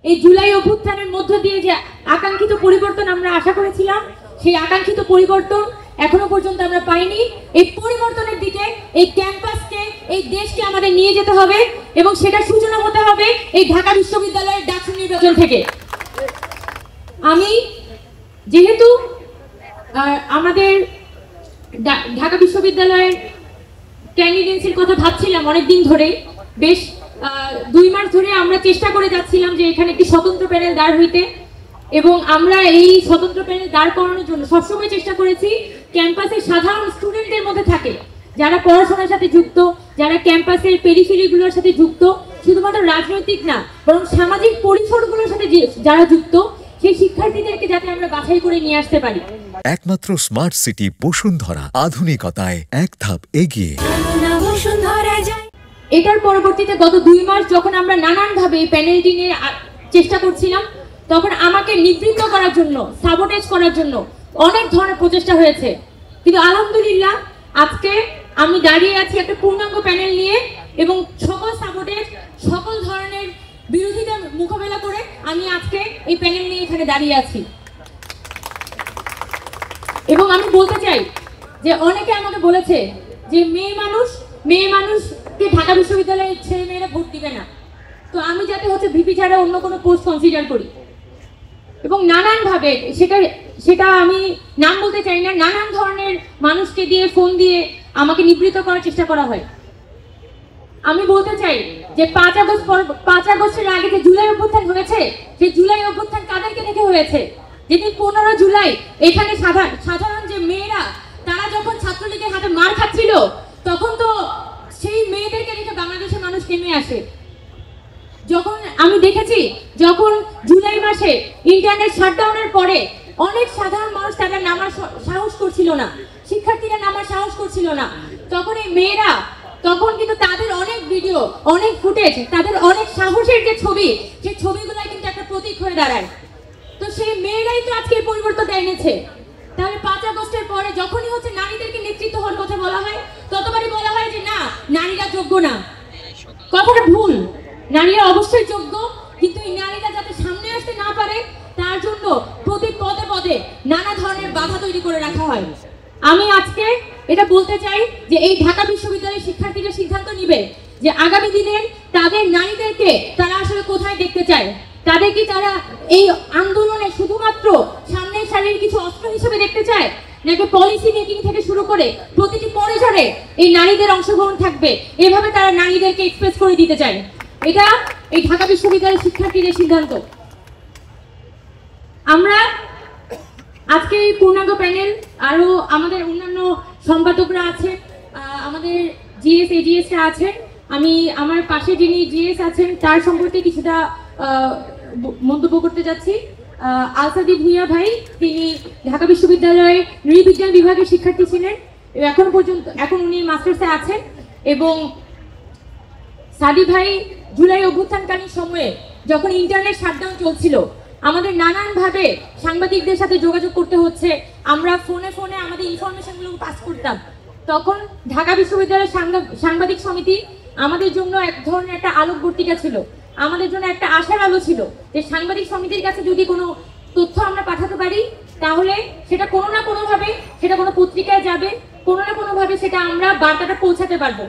এই জুলাই অভ্যুত্থানের মধ্য দিয়ে যে আকাঙ্ক্ষিত পরিবর্তন আমরা আশা করেছিলাম, সেই আকাঙ্ক্ষিত পরিবর্তন এখনো পর্যন্ত আমরা পাইনি। এই পরিবর্তনের দিকে এই ক্যাম্পাসকে, এই দেশকে আমাদের নিয়ে যেতে হবে এবং সেটা সূচনা হতে হবে এই ঢাকা বিশ্ববিদ্যালয়ের ডাকসু নির্বাচন থেকে। আমি যেহেতু আমাদের ঢাকা বিশ্ববিদ্যালয়ের ক্যান্ডিডেন্সির কথা ভাবছিলাম অনেকদিন ধরে, বেশ 2 মাস ধরে আমরা চেষ্টা করে যাচ্ছিলাম যে এখানে একটি স্বতন্ত্র প্যানেল দাঁড় হইতে, এবং আমরা এই স্বতন্ত্র প্যানেল দাঁড় করানোর জন্য সবসময় চেষ্টা করেছি ক্যাম্পাসের সাধারণ স্টুডেন্টদের মধ্যে থাকে, যারা পড়াশোনার সাথে যুক্ত, যারা ক্যাম্পাসের পেরিফেরিগুলোর সাথে যুক্ত, শুধুমাত্র রাজনৈতিক না বরং সামাজিক পরিসরগুলোর সাথে যারা যুক্ত, সেই শিক্ষার্থীদেরকে যাতে আমরা বাছাই করে নিয়ে আসতে পারি। একমাত্র স্মার্ট সিটি বসুন্ধরা, আধুনিকতায় এক ধাপ এগিয়ে। এটার পরবর্তীতে গত 2 মাস যখন আমরা নানানভাবে এই প্যানেলটি নিয়ে চেষ্টা করছিলাম, তখন আমাকে নিবৃত্ত করার জন্য, সাবোটেজ করার জন্য অনেক ধরনের প্রচেষ্টা হয়েছে, কিন্তু আলহামদুলিল্লাহ আজকে আমি দাঁড়িয়ে আছি একটা পূর্ণাঙ্গ প্যানেল নিয়ে, এবং সকল সাবোটেজ, সকল ধরনের বিরোধিতা মোকাবেলা করে আমি আজকে এই প্যানেল নিয়ে এখানে দাঁড়িয়ে আছি। এবং আমি বলতে চাই যে অনেকে আমাকে বলেছে যে মেয়ে মানুষকে ঢাকা বিশ্ববিদ্যালয়ের ছেলে মেয়েরা ভোট দিবে না, তো আমি যাতে ভিপি ছাড়া অন্য কোনো পোস্ট কনসিডার করি, এবং নানানভাবে সেটা আমি নাম বলতে চাই না, নানান ধরনের মানুষকে দিয়ে, ফোন দিয়ে আমাকে নিবৃত্ত করার চেষ্টা করা হয়। আমি বলতে চাই যে 5 আগস্টের আগে যে জুলাই অভ্যুত্থান হয়েছে, সেই জুলাই অভ্যুত্থান কাদেরকে দেখে হয়েছে? যেদিন 15 জুলাই এখানে সাধারণ যে মেয়েরা, তারা যখন ছাত্রলীগের হাতে মার খাচ্ছিল, তখন তো সেই মেয়েদেরকে দেখে বাংলাদেশের মানুষ নেমে আসে। যখন আমি দেখেছি, যখন জুলাই মাসে ইন্টারনেট শাটডাউনের পরে অনেক সাধারণ মানুষ তারা নামার সাহস করছিল না, শিক্ষার্থীরা নামার সাহস করছিল না, তখন এই মেয়েরা, তখন কিন্তু তাদের অনেক ভিডিও, অনেক ফুটেজ, তাদের অনেক সাহসের যে ছবি, সেই ছবিগুলো কিন্তু একটা প্রতীক হয়ে দাঁড়ায়। তো সেই মেয়েরাই তো আজকে পরিবর্তন এনেছে। তাহলে 5 আগস্টের পরে যখনই নারীদেরকে নেতৃত্ব হওয়ার কথা বলা হয়, ততবারই বলা হয় যে না, নারীরা যোগ্য না। কথাটা ভুল, নারীরা অবশ্যই যোগ্য, কিন্তু এই নারীরা যাতে সামনে আসতে না পারে তার জন্য প্রতি পদে পদে নানা ধরনের বাধা তৈরি করে রাখা হয়। আমি আজকে এটা বলতে চাই যে এই ঢাকা বিশ্ববিদ্যালয়ের শিক্ষার্থীরা সিদ্ধান্ত নিবে যে আগামী দিনের তাদের নারীদেরকে তারা আসলে কোথায় দেখতে চায়। তাদের কি তারা এই আন্দোলনে শুধুমাত্র সামনের সারির কিছু অস্ত্র হিসেবে দেখতে চায়, নাকি পলিসি মেকিং থেকে শুরু করে প্রতিটি পরিসরে এই নারীদের অংশগ্রহণ থাকবে, এভাবে তারা নারীদেরকে এক্সপ্রেস করে দিতে চায়? এটা এই ঢাকা বিশ্ববিদ্যালয়ের শিক্ষার্থীদের সিদ্ধান্ত। আমরা আজকে এই পূর্ণাঙ্গ প্যানেল, আরো আমাদের অন্যান্য সম্পাদকরা আছে, আমাদের জিএস এজিএসরা আছে, আমি আমার পাশে যিনি জিএস আছেন তার সম্পর্কে কিছুটা মন্তব্য করতে যাচ্ছি। আলসাদি ভুইয়া ভাই, তিনি ঢাকা বিশ্ববিদ্যালয়ের নৃবিজ্ঞান বিভাগের শিক্ষার্থী ছিলেন, এখন উনি মাস্টার্সে আছেন। এবং সাদি ভাই জুলাই অভ্যুত্থানকালীন সময়ে যখন ইন্টারনেট শাটডাউন চলছিল, আমাদের নানানভাবে সাংবাদিকদের সাথে যোগাযোগ করতে হচ্ছে, আমরা ফোনে আমাদের ইনফরমেশনগুলো পাস করতাম, তখন ঢাকা বিশ্ববিদ্যালয়ের সাংবাদিক সমিতি আমাদের জন্য এক ধরনের একটা আলোকবর্তিকা ছিল, আমাদের জন্য একটা আশার আলো ছিল যে সাংবাদিক সমিতির কাছে যদি কোনো তথ্য আমরা পাঠাতে পারি, তাহলে সেটা কোনো না কোনোভাবে সেটা কোনো পত্রিকায় যাবে, কোনো না কোনোভাবে সেটা আমরা বার্তাটা পৌঁছাতে পারবো।